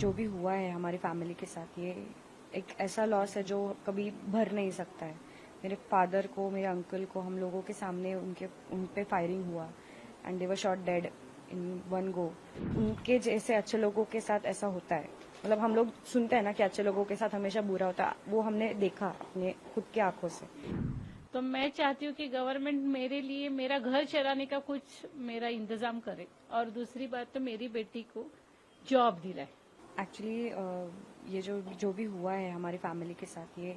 जो भी हुआ है हमारी फैमिली के साथ, ये एक ऐसा लॉस है जो कभी भर नहीं सकता है। मेरे फादर को, मेरे अंकल को, हम लोगों के सामने उन पे फायरिंग हुआ and they were shot dead in one go. उनके जैसे अच्छे लोगों के साथ ऐसा होता है। मतलब हम लोग सुनते हैं ना कि अच्छे लोगों के साथ हमेशा बुरा होता है, वो हमने देखा अपने खुद की आंखों से। तो मैं चाहती हूँ कि गवर्नमेंट मेरे लिए मेरा घर चलाने का कुछ मेरा इंतजाम करे, और दूसरी बात तो मेरी बेटी को जॉब दिलाए। एक्चुअली ये जो भी हुआ है हमारी फैमिली के साथ, ये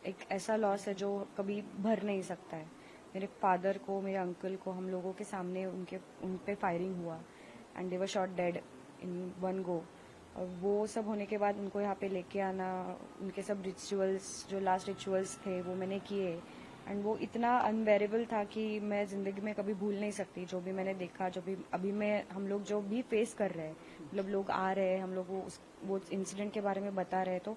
एक ऐसा लॉस है जो कभी भर नहीं सकता है। मेरे फादर को, मेरे अंकल को, हम लोगों के सामने उन पे फायरिंग हुआ and they were shot dead in one go. और वो सब होने के बाद उनको यहाँ पे लेके आना, उनके सब रिचुअल्स, जो लास्ट रिचुअल्स थे वो मैंने किए एंड वो इतना अनबेरेबल था कि मैं जिंदगी में कभी भूल नहीं सकती। जो भी मैंने देखा, जो भी अभी मैं हम लोग जो भी फेस कर रहे हैं, मतलब लोग आ रहे हैं, हम लोग वो इंसिडेंट के बारे में बता रहे हैं, तो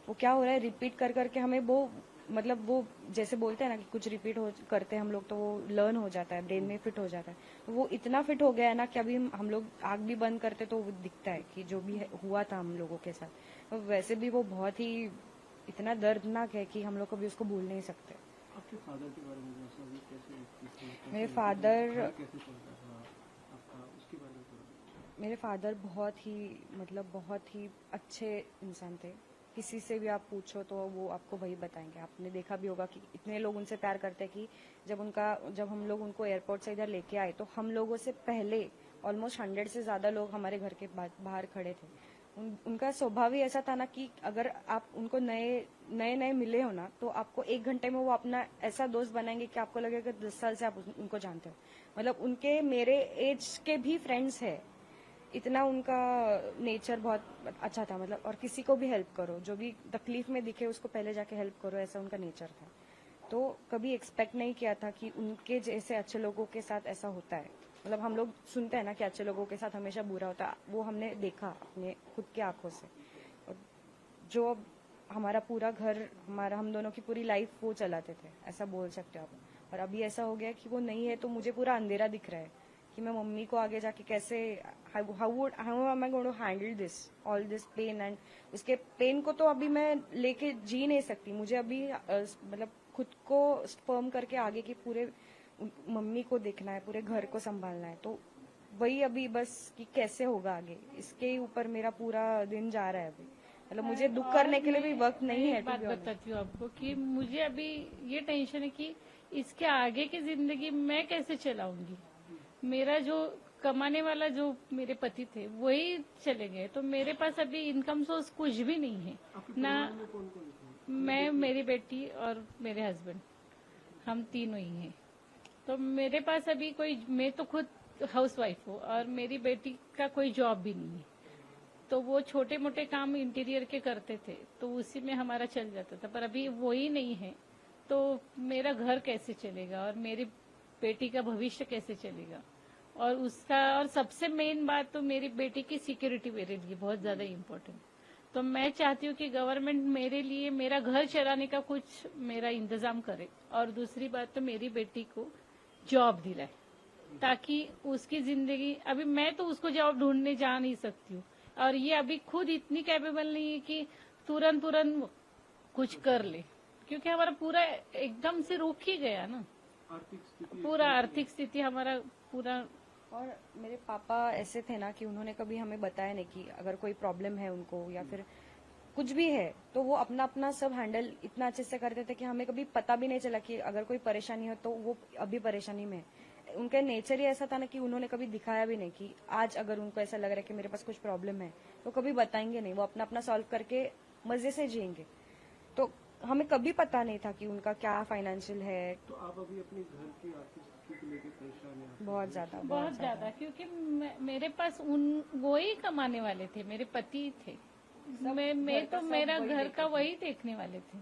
वो क्या हो रहा है, रिपीट कर करके हमें वो, मतलब वो जैसे बोलते हैं ना कि कुछ रिपीट हो करते हैं हम लोग तो वो लर्न हो जाता है, ब्रेन में फिट हो जाता है। तो वो इतना फिट हो गया है ना कि अभी हम लोग आग भी बंद करते तो वो दिखता है कि जो भी हुआ था हम लोगों के साथ। तो वैसे भी वो बहुत ही इतना दर्दनाक है कि हम लोग कभी उसको भूल नहीं सकते। आपके फादर के बारे में कैसे मेरे फादर कैसे चलता था आपका, उसके बारे में थोड़ा। मेरे फादर बहुत ही, मतलब बहुत ही अच्छे इंसान थे। किसी से भी आप पूछो तो वो आपको वही बताएंगे। आपने देखा भी होगा कि इतने लोग उनसे प्यार करते हैं कि जब हम लोग उनको एयरपोर्ट से इधर लेके आए तो हम लोगों से पहले ऑलमोस्ट 100 से ज्यादा लोग हमारे घर के बाहर खड़े थे। उनका स्वभाव ही ऐसा था ना कि अगर आप उनको नए नए मिले हो ना तो आपको 1 घंटे में वो अपना ऐसा दोस्त बनाएंगे कि आपको लगेगा 10 साल से आप उनको जानते हो। मतलब उनके मेरे एज के भी फ्रेंड्स है। इतना उनका नेचर बहुत अच्छा था। मतलब और किसी को भी हेल्प करो, जो भी तकलीफ में दिखे उसको पहले जाके हेल्प करो, ऐसा उनका नेचर था। तो कभी एक्सपेक्ट नहीं किया था कि उनके जैसे अच्छे लोगों के साथ ऐसा होता है। मतलब हम लोग सुनते हैं ना कि अच्छे लोगों के साथ हमेशा बुरा होता है, वो हमने देखा अपने खुद की आंखों से। और जो अब हमारा पूरा घर, हमारा हम दोनों की पूरी लाइफ वो चलाते थे, ऐसा बोल सकते हो आप। और अभी ऐसा हो गया कि वो नहीं है तो मुझे पूरा अंधेरा दिख रहा है कि मैं मम्मी को आगे जाके कैसे, how am I going to handle this all this pain. And उसके पेन को तो अभी मैं लेके जी नहीं सकती। मुझे अभी मतलब खुद को फर्म करके आगे की पूरे मम्मी को देखना है, पूरे घर को संभालना है। तो वही अभी बस कि कैसे होगा आगे, इसके ही ऊपर मेरा पूरा दिन जा रहा है अभी। मतलब मुझे दुख करने के लिए भी वक्त नहीं है। एक बात बताती हूँ आपको कि मुझे अभी ये टेंशन है कि इसके आगे की जिंदगी मैं कैसे चलाऊंगी। मेरा जो कमाने वाला जो मेरे पति थे वही चले गए, तो मेरे पास अभी इनकम सोर्स कुछ भी नहीं है ना। कौन कौन थे? मैं, मेरी बेटी और मेरे हस्बैंड, हम तीनों ही हैं। तो मेरे पास अभी कोई, मैं तो खुद हाउस वाइफ हूँ और मेरी बेटी का कोई जॉब भी नहीं है। तो वो छोटे मोटे काम इंटीरियर के करते थे तो उसी में हमारा चल जाता था, पर अभी वो ही नहीं है। तो मेरा घर कैसे चलेगा और मेरी बेटी का भविष्य कैसे चलेगा, और उसका, और सबसे मेन बात तो मेरी बेटी की सिक्योरिटी मेरे लिए बहुत ज्यादा इम्पोर्टेंट। तो मैं चाहती हूँ कि गवर्नमेंट मेरे लिए मेरा घर चलाने का कुछ मेरा इंतजाम करे, और दूसरी बात तो मेरी बेटी को जॉब दिलाए, ताकि उसकी जिंदगी, अभी मैं तो उसको जॉब ढूंढने जा नहीं सकती हूँ, और ये अभी खुद इतनी कैपेबल नहीं है कि तुरंत तुरंत कुछ कर ले, क्योंकि हमारा पूरा एकदम से रुक ही गया ना। आर्थिक स्थिति पूरा आर्थिक स्थिति हमारा पूरा। और मेरे पापा ऐसे थे ना कि उन्होंने कभी हमें बताया नहीं कि अगर कोई प्रॉब्लम है उनको या फिर कुछ भी है तो वो अपना अपना सब हैंडल इतना अच्छे से करते थे कि हमें कभी पता भी नहीं चला कि अगर कोई परेशानी हो तो वो अभी परेशानी में है। उनका नेचर ही ऐसा था ना कि उन्होंने कभी दिखाया भी नहीं कि आज अगर उनको ऐसा लग रहा है कि मेरे पास कुछ प्रॉब्लम है तो कभी बताएंगे नहीं। वो अपना अपना सॉल्व करके मजे से जिएंगे। तो हमें कभी पता नहीं था कि उनका क्या फाइनेंशियल है। तो आप अभी अपने घर की आर्थिक स्थिति को लेकर परेशान हैं? बहुत ज्यादा, बहुत ज्यादा, क्योंकि मेरे पास वो ही कमाने वाले थे, मेरे पति थे। मैं तो मेरा घर का वही देखने वाले थे।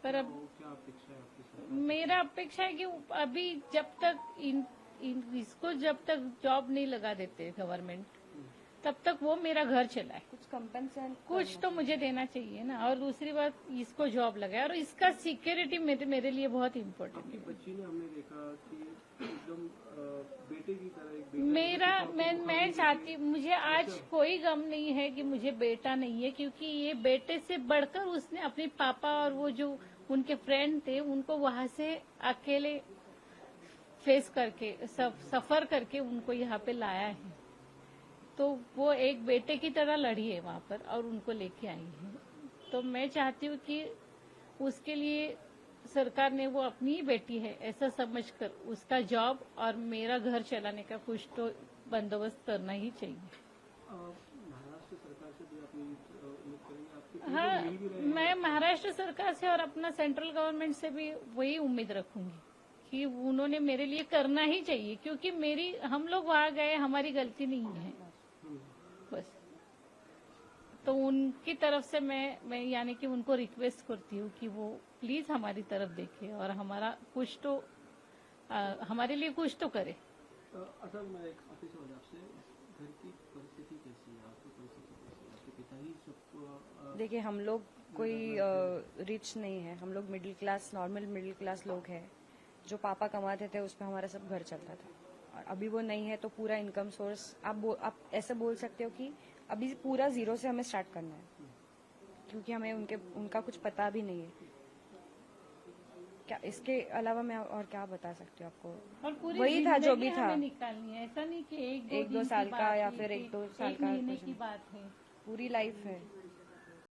पर अब क्या अपेक्षा है आपकी सरकार? मेरा अपेक्षा है कि अभी जब तक इसको जब तक जॉब नहीं लगा देते गवर्नमेंट, तब तक वो मेरा घर चलाए। कुछ कंपनसेशन कुछ तो मुझे देना चाहिए ना। और दूसरी बात, इसको जॉब लगाए, और इसका सिक्योरिटी मेरे लिए बहुत इम्पोर्टेंट आपकी है। बच्ची ने हमने देखा कि एकदम बेटे बेटे की तरह एक बेटा मैं चाहती, मुझे आज कोई गम नहीं है कि मुझे बेटा नहीं है, क्योंकि ये बेटे से बढ़कर उसने अपने पापा और वो जो उनके फ्रेंड थे उनको वहां से अकेले फेस करके सफर करके उनको यहाँ पे लाया है। तो वो एक बेटे की तरह लड़ी है वहां पर और उनको लेके आई है। तो मैं चाहती हूँ कि उसके लिए सरकार ने, वो अपनी ही बेटी है ऐसा समझकर उसका जॉब और मेरा घर चलाने का कुछ तो बंदोबस्त करना ही चाहिए। महाराष्ट्र सरकार से भी आप उम्मीद करेंगे आपके हाँ, मिल भी रहे हैं? मैं महाराष्ट्र सरकार से और अपना सेंट्रल गवर्नमेंट से भी वही उम्मीद रखूंगी कि उन्होंने मेरे लिए करना ही चाहिए, क्योंकि हम लोग वहां गए, हमारी गलती नहीं है बस। तो उनकी तरफ से मैं यानी कि उनको रिक्वेस्ट करती हूँ कि वो प्लीज हमारी तरफ देखे और हमारा कुछ तो हमारे लिए कुछ तो करे। असल में एक आखिरी सवाल आपसे, घर की परिस्थिति कैसी है, आपकी परिस्थिति कैसी है? आपके पिता ही सब देखिए, हम लोग कोई रिच नहीं है, हम लोग middle class, normal middle class लोग हैं। जो पापा कमाते थे उस पर हमारा सब घर चलता था, और अभी वो नहीं है तो पूरा इनकम सोर्स आप ऐसे बोल सकते हो कि अभी पूरा जीरो से हमें स्टार्ट करना है, क्योंकि हमें उनका कुछ पता भी नहीं है। क्या इसके अलावा मैं और क्या बता सकती हूँ आपको? और पूरी वही था जो भी जिंदगी था, हमें निकालनी है, ऐसा नहीं कि एक दो एक दो दिन साल की का बात या है फिर कि एक दो साल एक का महीने कुछ की नहीं। बात है। पूरी लाइफ है।